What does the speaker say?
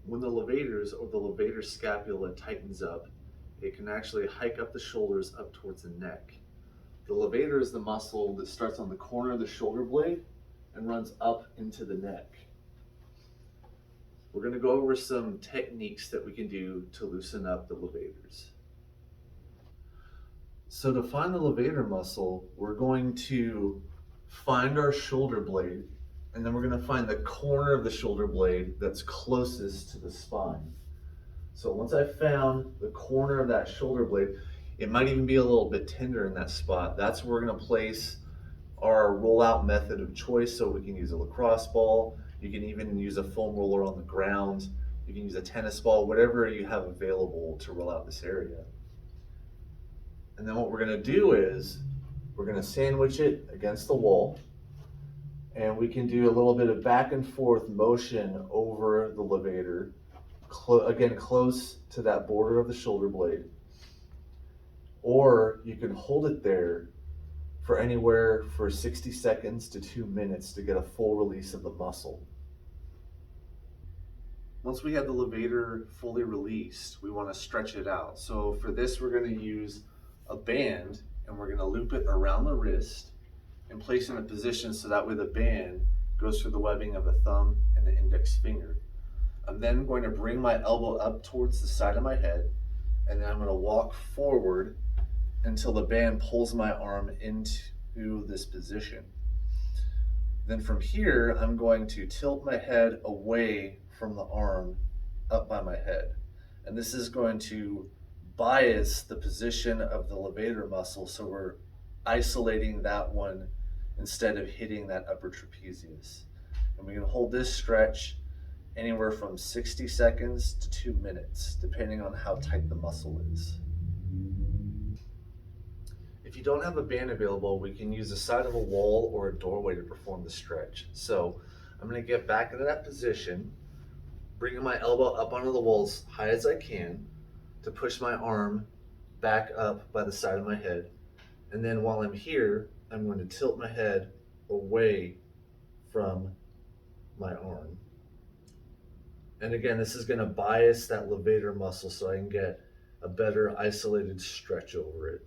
When the levators or the levator scapula tightens up, it can actually hike up the shoulders up towards the neck. The levator is the muscle that starts on the corner of the shoulder blade and runs up into the neck. We're going to go over some techniques that we can do to loosen up the levators. So to find the levator muscle, we're going to find our shoulder blade, and then we're going to find the corner of the shoulder blade that's closest to the spine. So once I've found the corner of that shoulder blade, it might even be a little bit tender in that spot. That's where we're going to place our rollout method of choice. So we can use a lacrosse ball, you can even use a foam roller on the ground, you can use a tennis ball, whatever you have available to roll out this area. And then what we're going to do is we're going to sandwich it against the wall, and we can do a little bit of back and forth motion over the levator, again close to that border of the shoulder blade. Or you can hold it there for anywhere for 60 seconds to 2 minutes to get a full release of the muscle. Once we have the levator fully released, we want to stretch it out. So for this, we're going to use a band, and we're going to loop it around the wrist and place in a position so that way the band goes through the webbing of the thumb and the index finger. I'm then going to bring my elbow up towards the side of my head, and then I'm going to walk forward until the band pulls my arm into this position. Then from here, I'm going to tilt my head away from the arm up by my head. And this is going to bias the position of the levator muscle, so we're isolating that one instead of hitting that upper trapezius. And we can hold this stretch anywhere from 60 seconds to 2 minutes, depending on how tight the muscle is. If you don't have a band available, we can use the side of a wall or a doorway to perform the stretch. So I'm going to get back into that position, bringing my elbow up onto the wall as high as I can to push my arm back up by the side of my head. And then while I'm here, I'm going to tilt my head away from my arm. And again, this is going to bias that levator muscle so I can get a better isolated stretch over it.